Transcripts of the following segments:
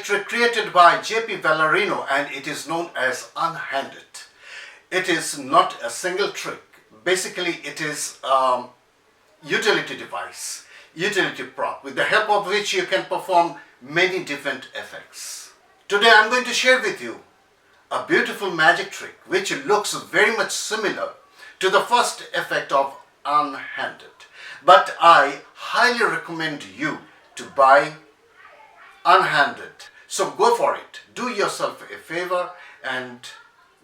trick created by Vallarino, and it is known as Unhanded. It is not a single trick. Basically, it is utility device, utility prop, with the help of which you can perform many different effects. Today I'm going to share with you a beautiful magic trick which looks very much similar to the first effect of Unhanded. But I highly recommend you to buy Unhanded. So go for it. Do yourself a favor and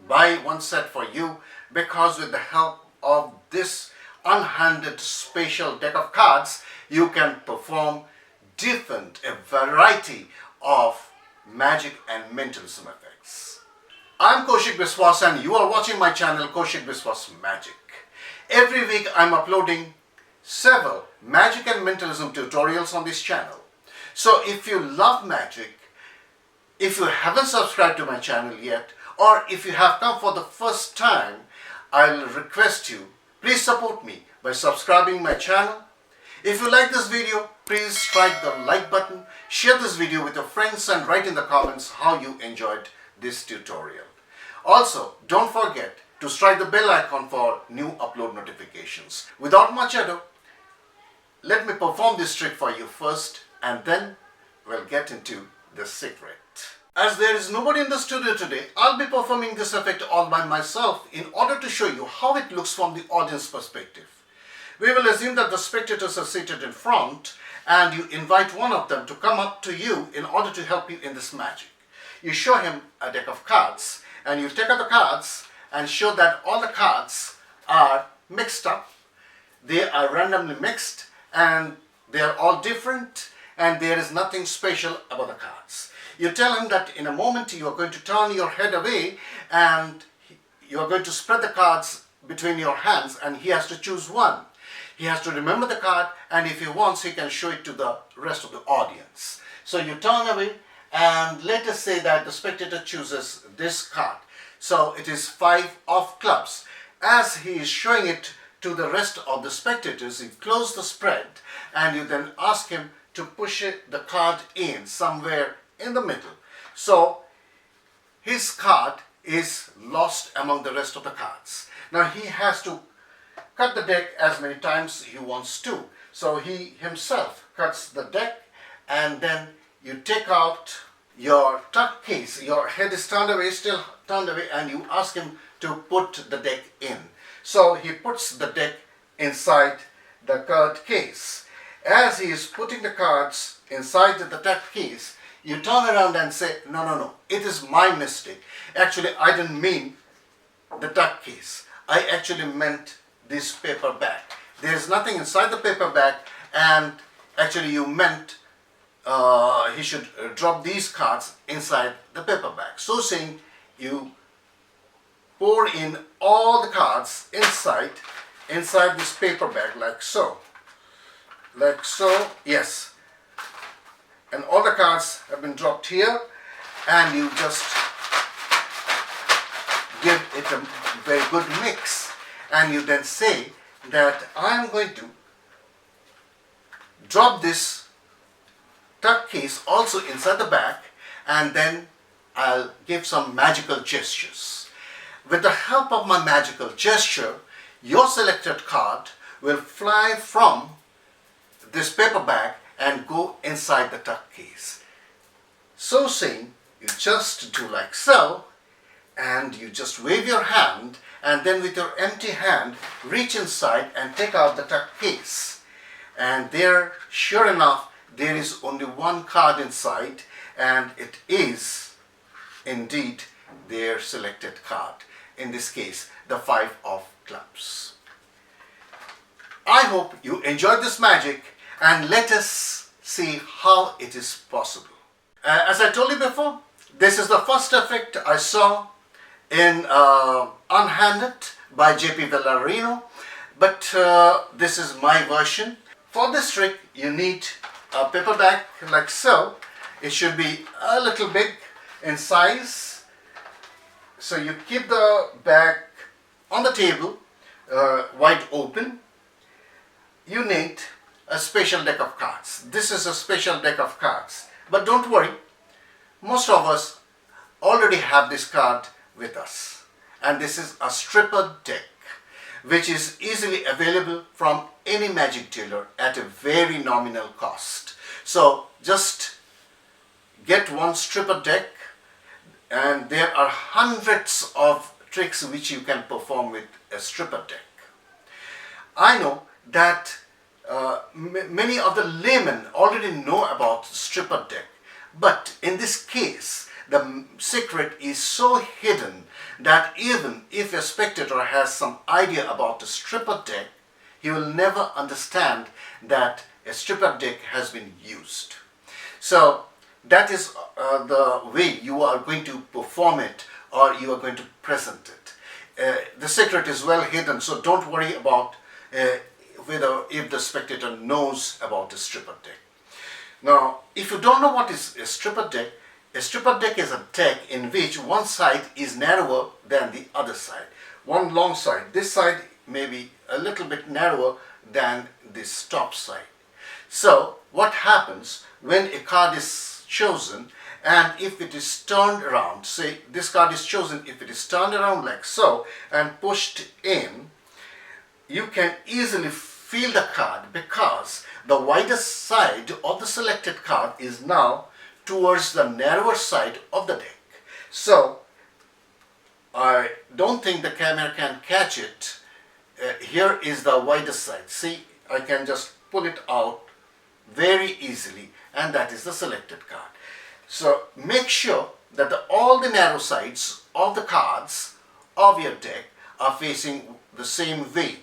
buy one set for you, because with the help of this Unhanded special deck of cards, you can perform a variety of magic and mentalism effects. I'm Kaushik Biswas and you are watching my channel Kaushik Biswas Magic. Every week I'm uploading several magic and mentalism tutorials on this channel. So if you love magic, if you haven't subscribed to my channel yet, or if you have come for the first time, I'll request you, please support me by subscribing my channel. If you like this video, please strike the like button, share this video with your friends and write in the comments how you enjoyed this tutorial. Also, don't forget to strike the bell icon for new upload notifications. Without much ado, let me perform this trick for you first, and then we'll get into the secret. As there is nobody in the studio today, I'll be performing this effect all by myself in order to show you how it looks from the audience perspective. We will assume that the spectators are seated in front and you invite one of them to come up to you in order to help you in this magic. You show him a deck of cards and you take out the cards and show that all the cards are mixed up. They are randomly mixed and they are all different and there is nothing special about the cards. You tell him that in a moment you are going to turn your head away and you are going to spread the cards between your hands and he has to choose one. He has to remember the card, and if he wants, he can show it to the rest of the audience. So you turn away and let us say that the spectator chooses this card. So it is 5 of clubs. As he is showing it to the rest of the spectators, you close the spread and you then ask him to push the card in somewhere in the middle. So his card is lost among the rest of the cards. Now he has to cut the deck as many times he wants to. So he himself cuts the deck and then you take out your tuck case. Your head is turned away, still turned away, and you ask him to put the deck in. So he puts the deck inside the card case. As he is putting the cards inside the tuck case, you turn around and say, no, it is my mistake. Actually, I didn't mean the tuck case. I actually meant this paper bag. There is nothing inside the paper bag, and actually you meant he should drop these cards inside the paper bag. So saying, you pour in all the cards inside this paper bag like so. Yes. And all the cards have been dropped here, and you just give it a very good mix. And you then say that I am going to drop this tuck case also inside the bag, and then I'll give some magical gestures. With the help of my magical gesture, your selected card will fly from this paper bag and go inside the tuck case. So saying, you just do like so, and you just wave your hand, and then with your empty hand reach inside and take out the tuck case. And there, sure enough, there is only one card inside, and it is indeed their selected card. In this case, the 5 of clubs. I hope you enjoyed this magic, and let us see how it is possible. As I told you before, this is the first effect I saw in Unhanded by Vallarino, but this is my version. For this trick you need a paper bag like so. It should be a little big in size. So you keep the bag on the table wide open. You need a special deck of cards. This is a special deck of cards, but don't worry, most of us already have this card with us, and this is a stripper deck which is easily available from any magic dealer at a very nominal cost. So just get one stripper deck, and there are hundreds of tricks which you can perform with a stripper deck. I know that many of the laymen already know about stripper deck, but in this case the secret is so hidden that even if a spectator has some idea about the stripper deck, he will never understand that a stripper deck has been used. So that is the way you are going to perform it, or you are going to present it. The secret is well hidden, so don't worry about if the spectator knows about the stripper deck. Now, if you don't know what is a stripper deck is a deck in which one side is narrower than the other side. One long side, this side may be a little bit narrower than this top side. So what happens when a card is chosen, and if it is turned around, say this card is chosen, if it is turned around like so and pushed in, you can easily feel the card because the wider side of the selected card is now towards the narrower side of the deck. So I don't think the camera can catch it. Here is the wider side. See, I can just pull it out very easily, and that is the selected card. So make sure that all the narrow sides of the cards of your deck are facing the same way.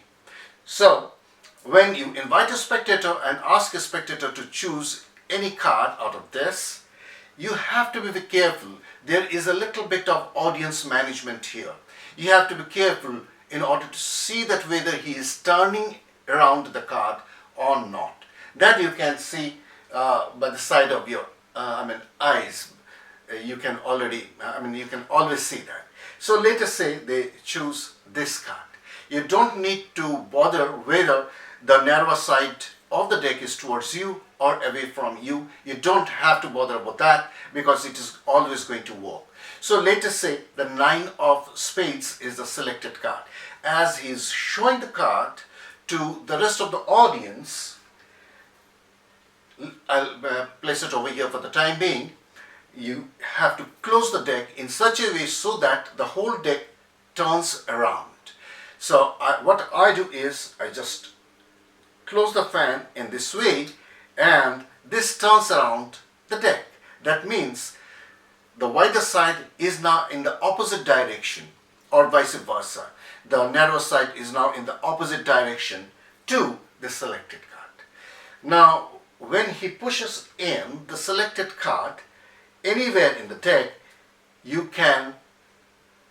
So when you invite a spectator and ask a spectator to choose any card out of this, you have to be very careful. There is a little bit of audience management here. You have to be careful in order to see that whether he is turning around the card or not. That you can see by the side of your eyes. You can always see that. So let us say they choose this card. You don't need to bother whether the narrow side of the deck is towards you or away from you. You don't have to bother about that because it is always going to work. So let us say the 9 of spades is the selected card. As he is showing the card to the rest of the audience, I'll place it over here for the time being. You have to close the deck in such a way so that the whole deck turns around. So what I do is I just close the fan in this way, and this turns around the deck. That means the wider side is now in the opposite direction, or vice versa. The narrow side is now in the opposite direction to the selected card. Now when he pushes in the selected card anywhere in the deck, you can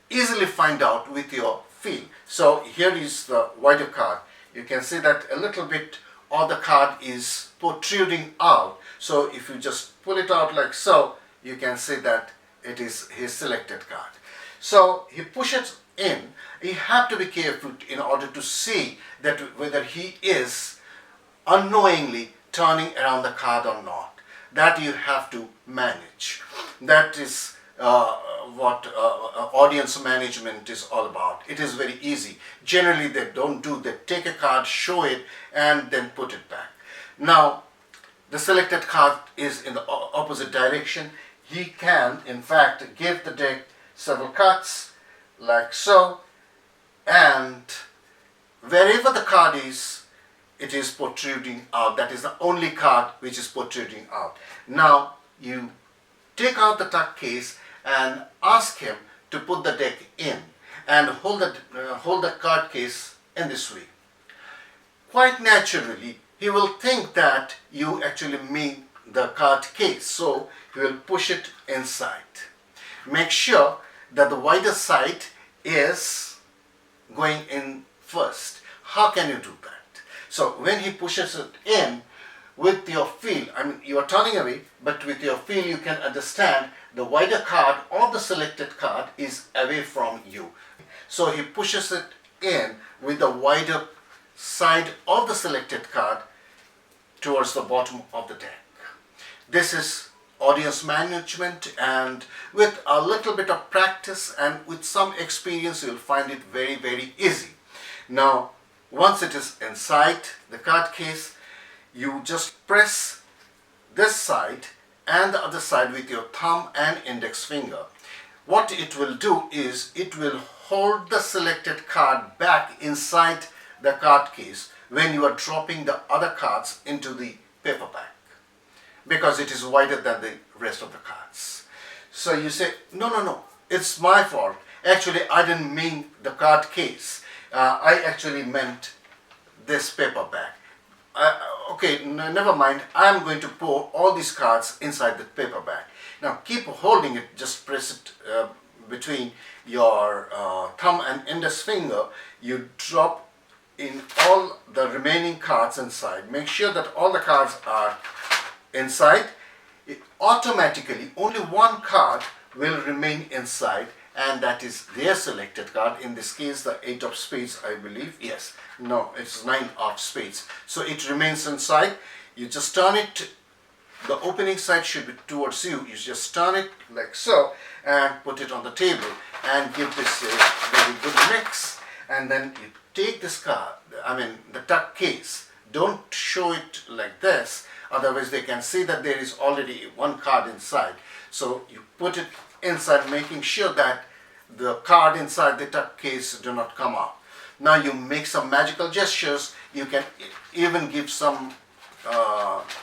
easily find out with your feel. So here is the wider card. You can see that a little bit of the card is protruding out. So if you just pull it out like so, you can see that it is his selected card. So he pushes in. You have to be careful in order to see that whether he is unknowingly turning around the card or not. That you have to manage. That is what audience management is all about. It is very easy. Generally they don't do, they take a card, show it, and then put it back. Now the selected card is in the opposite direction. He can in fact give the deck several cuts like so, and wherever the card is, it is protruding out. That is the only card which is protruding out. Now you take out the tuck case and ask him to put the deck in and hold the card case in this way. Quite naturally, he will think that you actually mean the card case, so he will push it inside. Make sure that the wider side is going in first. How can you do that? So when he pushes it in, with your feel, you are turning away, but with your feel you can understand the wider card or the selected card is away from you. So he pushes it in with the wider side of the selected card towards the bottom of the deck. This is audience management, and with a little bit of practice and with some experience, you'll find it very, very easy. Now, once it is inside the card case, you just press this side and the other side with your thumb and index finger. What it will do is it will hold the selected card back inside the card case when you are dropping the other cards into the paperback, because it is wider than the rest of the cards. So you say, no, it's my fault. Actually, I didn't mean the card case. I actually meant this paperback. Okay, never mind. I'm going to pour all these cards inside the paperback. Now keep holding it. Just press it between your thumb and index finger. You drop in all the remaining cards inside. Make sure that all the cards are inside. Automatically, only one card will remain inside, and that is their selected card. In this case, the 8 of spades, I believe. Yes, no, it's 9 of spades. So it remains inside. You just turn it. The opening side should be towards you. You just turn it like so and put it on the table and give this a very good mix. And then you take this card, the tuck case. Don't show it like this, otherwise they can see that there is already one card inside. So you put it inside, making sure that the card inside the tuck case do not come out. Now you make some magical gestures. You can even give some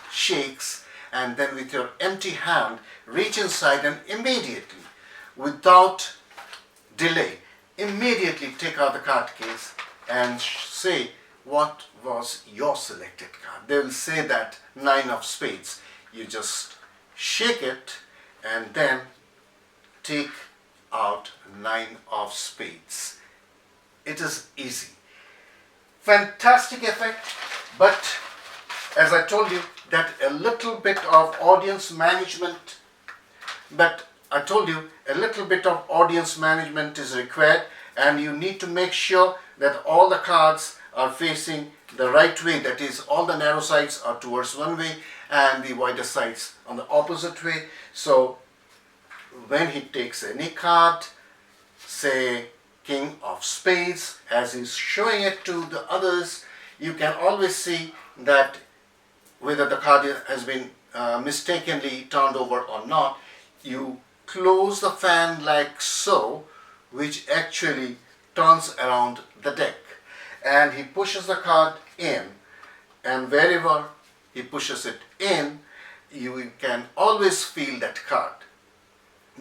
shakes, and then with your empty hand reach inside and immediately, without delay, immediately take out the card case and say what was your selected card. They will say that 9 of spades. You just shake it and then take out 9 of spades. It is easy. Fantastic effect, but as I told you, that a little bit of audience management is required, and you need to make sure that all the cards are facing the right way. That is, all the narrow sides are towards one way and the wider sides on the opposite way. So when he takes any card, say King of Spades, as he's showing it to the others, you can always see that whether the card has been mistakenly turned over or not. You close the fan like so, which actually turns around the deck, and he pushes the card in, and wherever he pushes it in, you can always feel that card,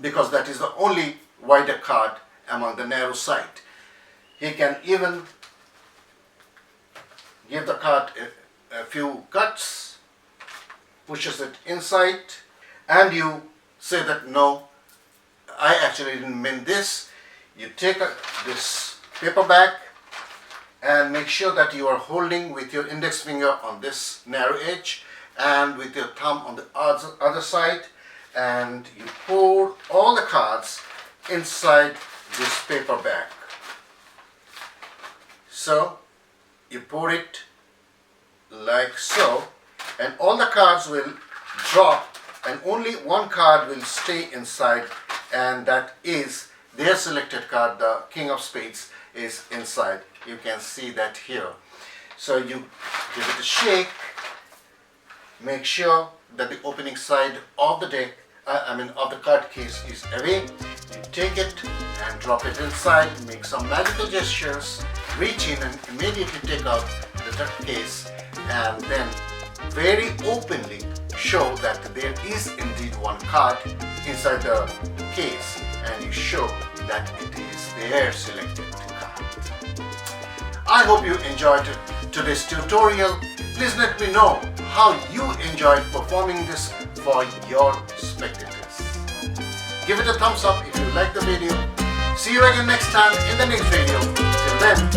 because that is the only wider card among the narrow side. He can even give the card a few cuts, pushes it inside, and you say that no, I actually didn't mean this. You take this paperback and make sure that you are holding with your index finger on this narrow edge and with your thumb on the other side, and you pour all the cards inside this paperback. So you pour it like so, and all the cards will drop and only one card will stay inside, and that is their selected card. The King of Spades is inside. You can see that here. So you give it a shake, make sure that the opening side of the deck, of the card case is away. You take it and drop it inside, make some magical gestures, reach in and immediately take out the tuck case, and then very openly show that there is indeed one card inside the case, and you show that it is their selected card. I hope you enjoyed today's tutorial. Please let me know how you enjoyed performing this for your spectators. Give it a thumbs up if you like the video. See you again next time in the next video. Till then,